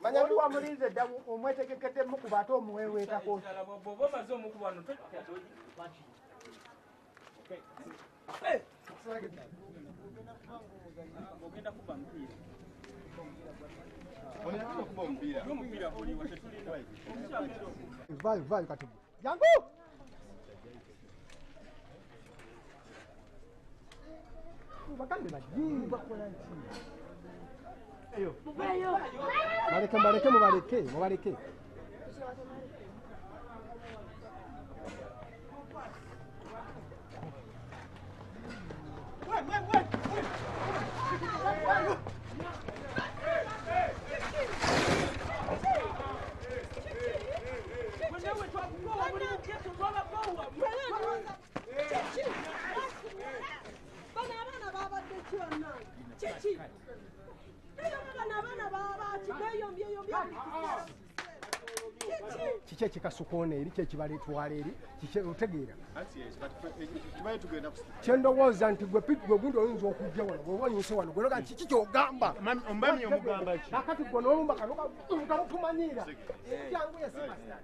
[SPEAKER 12] manyali wamulinze dda omwetegekedde mukuba ate omuweweetako vayo kati jangu bakambe baji bakola nti
[SPEAKER 2] mubaleke. Kiki ekikasukoona eri kyekibaleetwala eri kiki otegeera kyendowooza nti gwe gundi oyinza okujja wano bwe wanyuse wano gwenoga kiki kyogamba kakati gwe n'olumba kanogamutumanyiira jangu yasimasita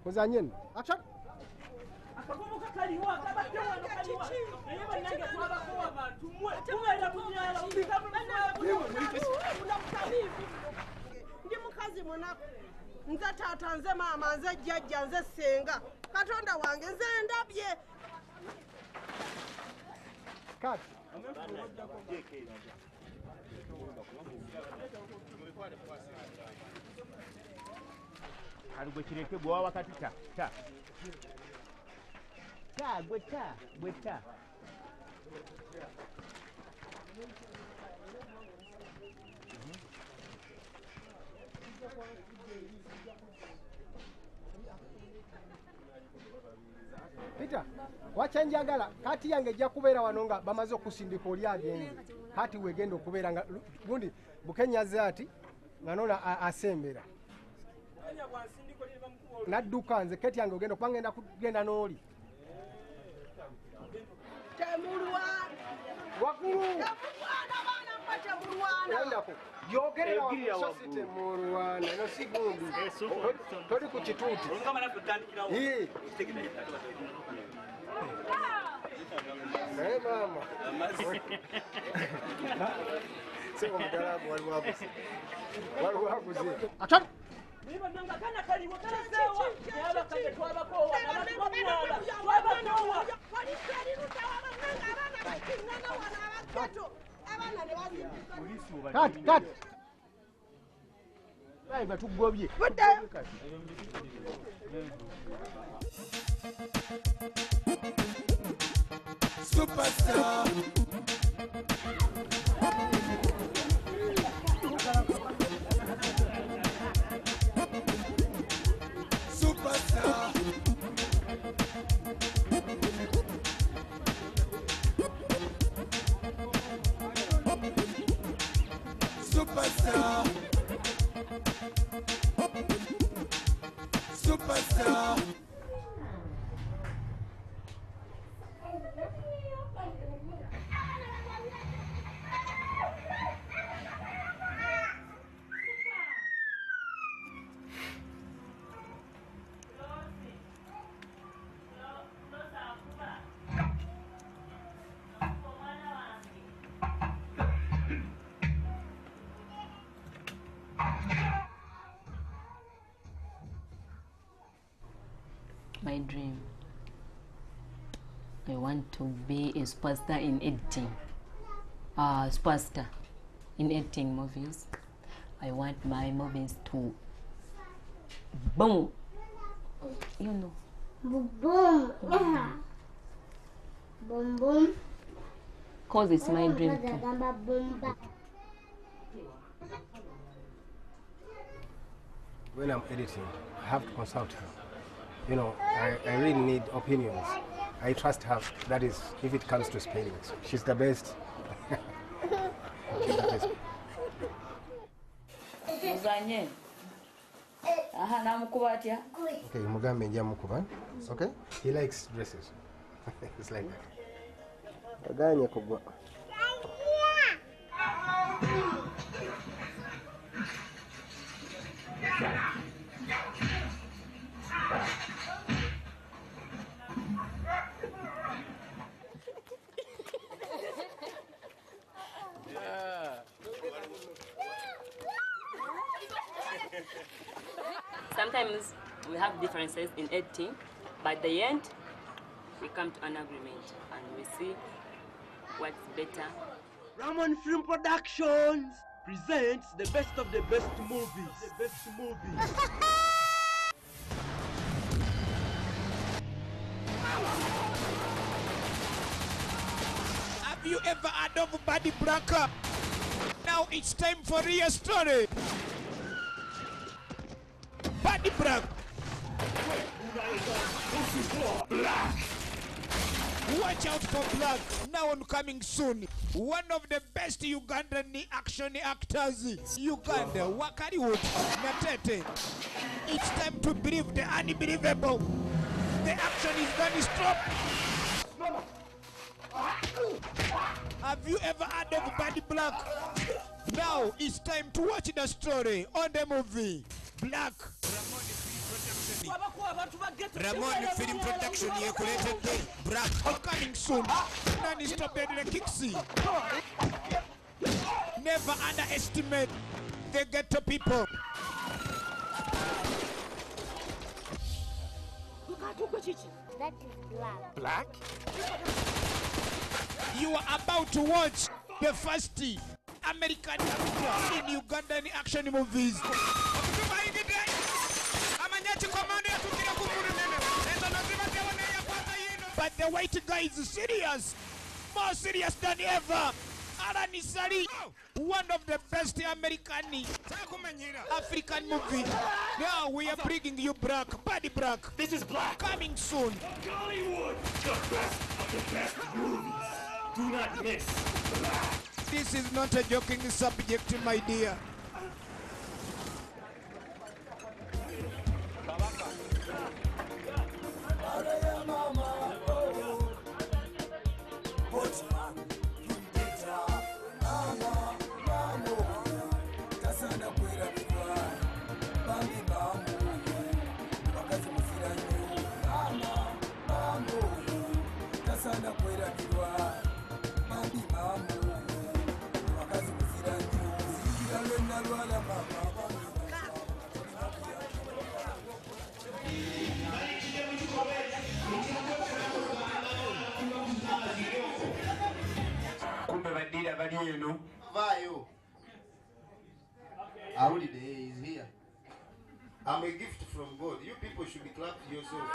[SPEAKER 2] ozanyeni
[SPEAKER 6] akavubuka kaliwo akabadde wano kaliwo naye bannange twabako abantu mubeera munyala
[SPEAKER 19] ndi mukazi munaku nze taata nze maama nze jjajja nze ssenga katonda wange nze ndabye
[SPEAKER 2] kati
[SPEAKER 6] kali gwe kireke gwe wawa kati ta gwe ta
[SPEAKER 2] Peter, wachanjagala kati yange ejja kubeera wano nga bamaze okusindika oli agenze kati wegenda okubeera nga gundi bukenyaze ati nga nono asembera nadduka nze keti yange ogenda okuba ngenda kugenda n'oli temulwana yogerera wamusosi temulwana eno si gundi toli ku kituuti naye maama sebo mugalabu waliwo aguze kati naye batugobye superstar superstar superstar superstar
[SPEAKER 20] My dream. I want to be a superstar in editing. Superstar in editing movies. I want my movies to boom. You know.
[SPEAKER 13] Boom boom. Yeah. Boom boom.
[SPEAKER 20] Cause it's my dream too.
[SPEAKER 2] When I'm editing, I have to consult her. You know, I really need opinions. I trust her. That is, if it comes to spellings, she's the best. She's the best.
[SPEAKER 18] Muzanye. Aha, namukuba atya?
[SPEAKER 2] Okay, mugambe nja mukuba. Okay? He likes dresses. It's like that. Aganye kugwa.
[SPEAKER 20] Sometimes
[SPEAKER 16] we have differences in editing, but at the end, we come to an agreement and we see what's better.
[SPEAKER 21] Ramon Film Productions presents the best of the best movies.
[SPEAKER 22] Have you ever heard of Buddy Branca? Now it's time for real story. Buddy Branca. Black. Watch out for Black. Now on coming soon. One of the best Ugandan action actors. Uganda, Wakaliwood Natete. It's time to believe the unbelievable. The action is done. Stop. Have you ever heard of Buddy Black? Now it's time to watch the story on the movie Black. Ramon Film Production created Black. Coming soon. Nani stop the Kixi. Never underestimate the ghetto people.
[SPEAKER 13] That is black.
[SPEAKER 22] Black? You are about to watch the first American actor in Ugandan action movies. But the white guy is serious, more serious than ever. Arani Sari, one of the best American African movies. Now we are bringing you Black, Buddy Black.
[SPEAKER 21] This is Black.
[SPEAKER 22] Coming soon.
[SPEAKER 21] Wakaliwood, the best of the best movies. Do not miss Black.
[SPEAKER 22] This is not a joking subject, my dear.
[SPEAKER 1] Vayo. Holiday is here. I'm a gift from God. You people should be clapping yourself.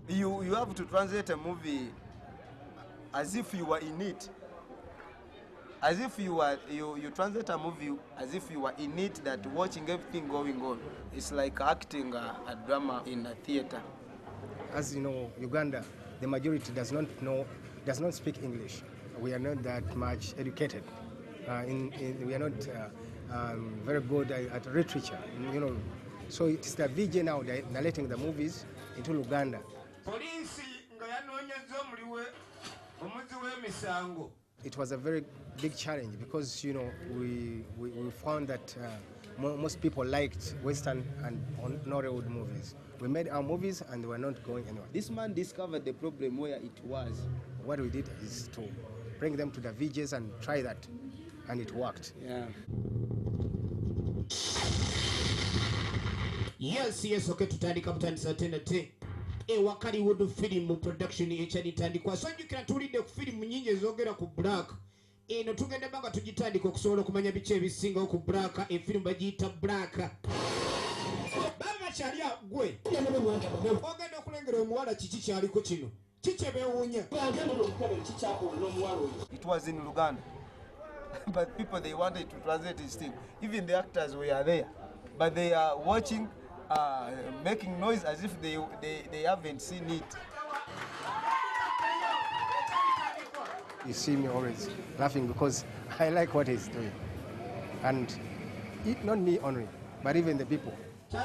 [SPEAKER 23] You have to translate a movie as if you were in it. As if you translate a movie as if you were in it, that watching everything going on. It's like acting a drama in a theater.
[SPEAKER 2] As you know, Uganda, the majority does not speak English. We are not that much educated. We are not very good at literature, you know. So it's the VJ now narrating the movies into Uganda. It was a very big challenge because, you know, we found that most people liked Western and Nollywood movies. We made our movies and we're not going anywhere.
[SPEAKER 23] This man discovered the problem where it was.
[SPEAKER 2] What we did is to bring them to the VJs and try that, and it worked.
[SPEAKER 23] Yeah.
[SPEAKER 22] Yes, okay, tutandika mutandisa tena te. Wakaliwood Film Production echaditandikwa. So you can tulide ku film nyingi ezogera ku Black. Eno tugenda banga tugitandika okusobola okumanya biki ebisinga ku Black, film bagiyita Black. Baba kyalya gwe. Ogenda okulengera omuwala kiki kyaliko kino. Kikyebewuunya.
[SPEAKER 23] It was in Uganda. But people, they wanted to translate this thing. Even the actors were there. But they are watching, making noise as if they haven't seen it.
[SPEAKER 2] You see me always laughing because I like what he's doing. And not me only, but even the people.
[SPEAKER 21] Do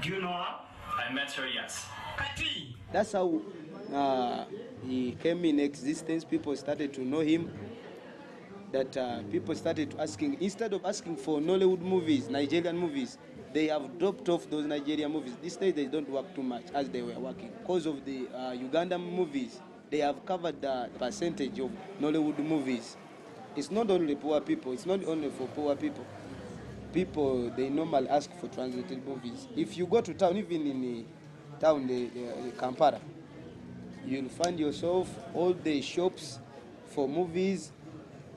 [SPEAKER 21] you know her? I met her, yes.
[SPEAKER 23] That's how he came in existence. People started to know him. that people started asking, instead of asking for Nollywood movies, Nigerian movies, they have dropped off those Nigerian movies. These days they don't work too much as they were working. Because of the Ugandan movies, they have covered the percentage of Nollywood movies. It's not only poor people, it's not only for poor people. People, they normally ask for translated movies. If you go to town, even in the town, the Kampala, you'll find yourself all the shops for movies,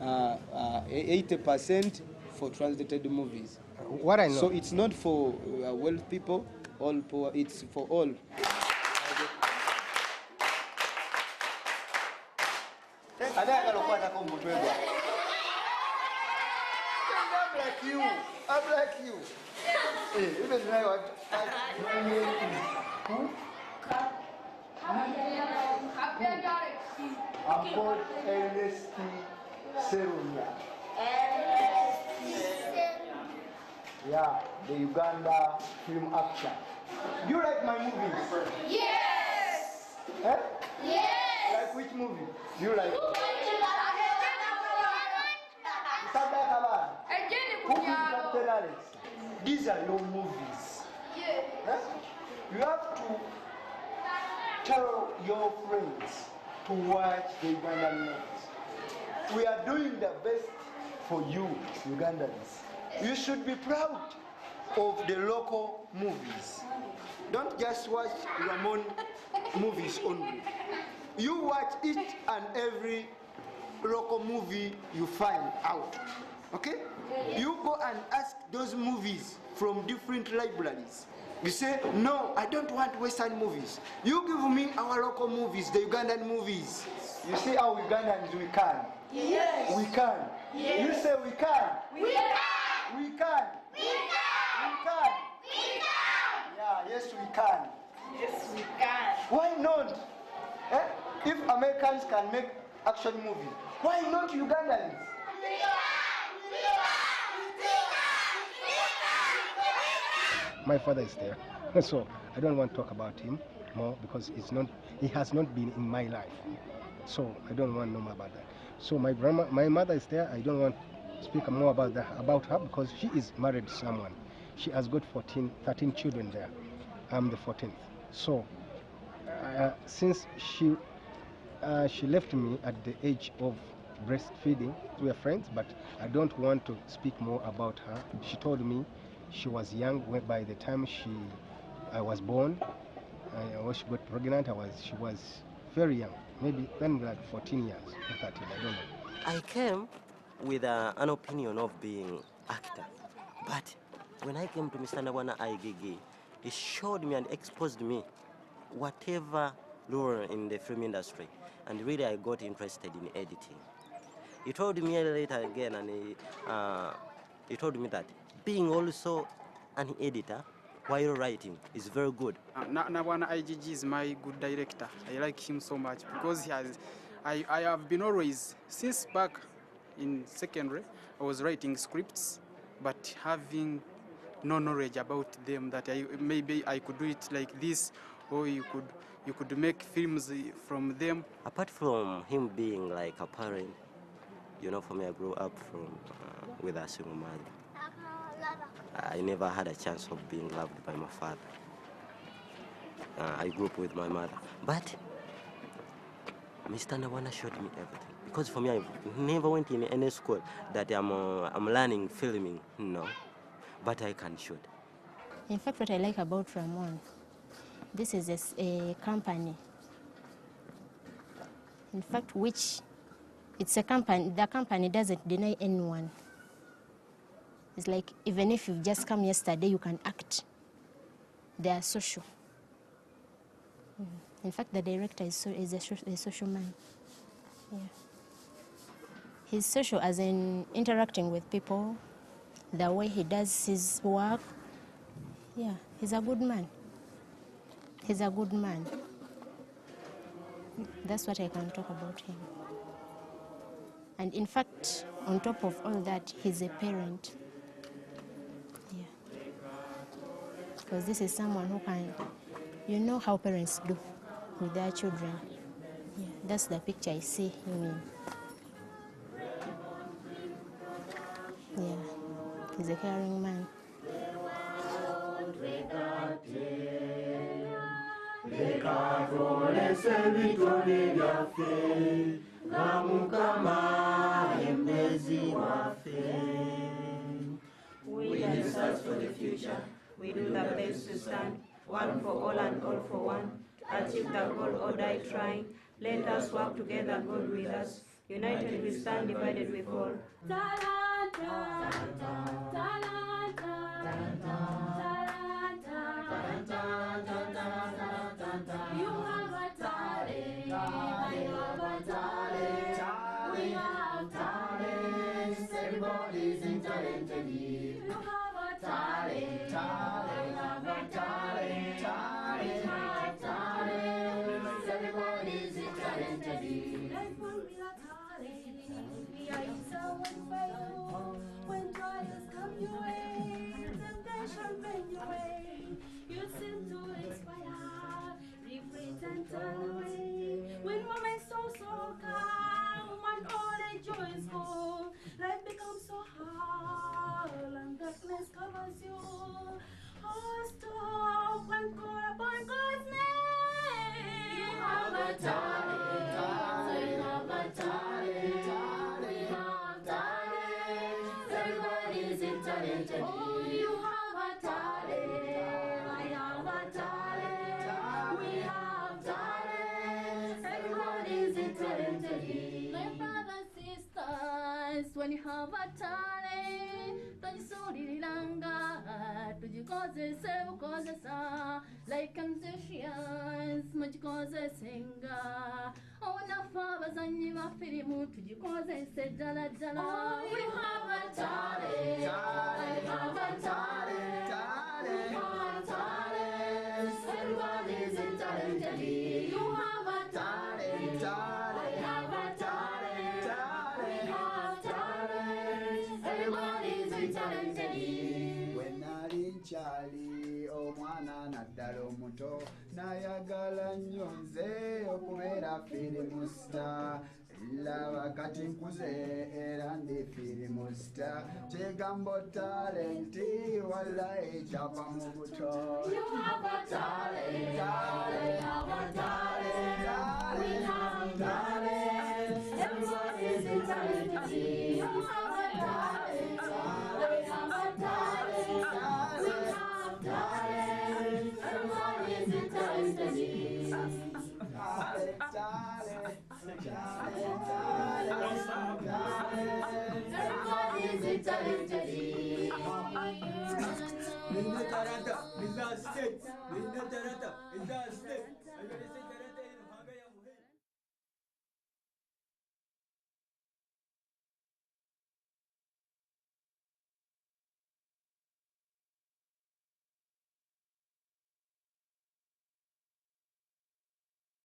[SPEAKER 23] 80% for translated movies.
[SPEAKER 2] What I know.
[SPEAKER 23] So it's not for wealth people, all poor, it's for all.
[SPEAKER 1] I'm like you. Hey, even now I'm called Ernest Serunya. Yeah, the Uganda film actor. Do you like my movies?
[SPEAKER 4] Yes!
[SPEAKER 1] Eh?
[SPEAKER 4] Yes!
[SPEAKER 1] Like which movie? Do you like? These are your movies.
[SPEAKER 4] Yes.
[SPEAKER 1] Eh? You have to tell your friends to watch the Ugandan movies. We are doing the best for you, Ugandans. You should be proud of the local movies. Don't just watch Ramon movies only. You watch each and every local movie you find out. Okay? You go and ask those movies from different libraries. You say, no, I don't want Western movies. You give me our local movies, the Ugandan movies. You see how Ugandans we can.
[SPEAKER 4] Yes.
[SPEAKER 1] We can.
[SPEAKER 4] Yes.
[SPEAKER 1] You say we can.
[SPEAKER 4] We can.
[SPEAKER 1] We can.
[SPEAKER 4] We can.
[SPEAKER 1] We can.
[SPEAKER 4] We can.
[SPEAKER 1] Yeah, yes we can.
[SPEAKER 4] Yes, we can.
[SPEAKER 1] Why not? Eh? If Americans can make action movies, why not Ugandans?
[SPEAKER 2] My father is there, so I don't want to talk about him more because he has not been in my life. So I don't want to know more about that. So my mother is there. I don't want to speak more about her because she is married to someone. She has got 13 children there. I'm the 14th. So since she left me at the age of breastfeeding, we are friends, but I don't want to speak more about her. She told me she was young by the time I was born. When she got pregnant, she was very young, maybe then like 14 years or 13, I don't know.
[SPEAKER 10] I came with an opinion of being actor, but when I came to Mr. Nawana IGG, he showed me and exposed me whatever lure in the film industry, and really I got interested in editing. He told me later again, and he told me that being also an editor while writing is very good.
[SPEAKER 5] Nawana IGG is my good director. I like him so much because I have been always, since back in secondary, I was writing scripts, but having no knowledge about them, that maybe I could do it like this, or you could make films from them.
[SPEAKER 10] Apart from him being like a parent, you know, for me, I grew up with a single mother. I never had a chance of being loved by my father. I grew up with my mother. But Mr. Nawana showed me everything. Because for me, I never went in any school that I'm learning filming, no. But I can shoot.
[SPEAKER 7] In fact, what I like about Ramon, this is a company. In fact, it's a company, the company doesn't deny anyone. It's like, even if you've just come yesterday, you can act. They are social. In fact, the director is a social man. Yeah. He's social as in interacting with people, the way he does his work. Yeah, he's a good man. He's a good man. That's what I can talk about him. And in fact, on top of all that, he's a parent. Yeah. Because this is someone who can, you know how parents do with their children. Yeah, that's the picture I see him in. He's a caring man.
[SPEAKER 8] We that search for the future, we do the best to stand, one for all and all for one, achieve the goal or die trying. Let us work together, God with us. United we stand, divided we fall.
[SPEAKER 4] You have a talent, I have a talent, we have talents, everybody's talented. You have a talent, I have a talent, we have talents, everybody's talented. Let's work with a talent, we are someone by you. When trials come your way, temptation bring your way, you seem to inspire, refrain and turn away. When moments so calm, when all the joy is gone, life becomes so hard and darkness covers you. Oh, stop and call upon God's name. You have a talent, you have a talent, we have talent, everybody's talented. Oh, you have a talent, I have a talent, we have talent, everybody's talented. My brothers, sisters, when you have a talent, tujisulilanga, tujikozese bukozesa, like musicians, mujikozesenga. Onafa abazanyi ba firimu tujikozese jala jala. Oh, we have a talent, I have a talent, we have talent, everybody's talented. You have a talent, I have a talent, we have talent, everybody's talented.
[SPEAKER 9] When nali nkyali omwana naddala omuto nayagala nnyo nze okubeera firimu star. Laba kati nkuze era ndi firimu star. Kigambo talenti wallahi kyava mu buto.
[SPEAKER 4] You have a talent, I have a talent, we have talent, everybody's talented. You have a talent, I have a talent, we have talent, everybody's talented. Everybody's talented.
[SPEAKER 9] Linda Taranta is our state. Linda Taranta is our state.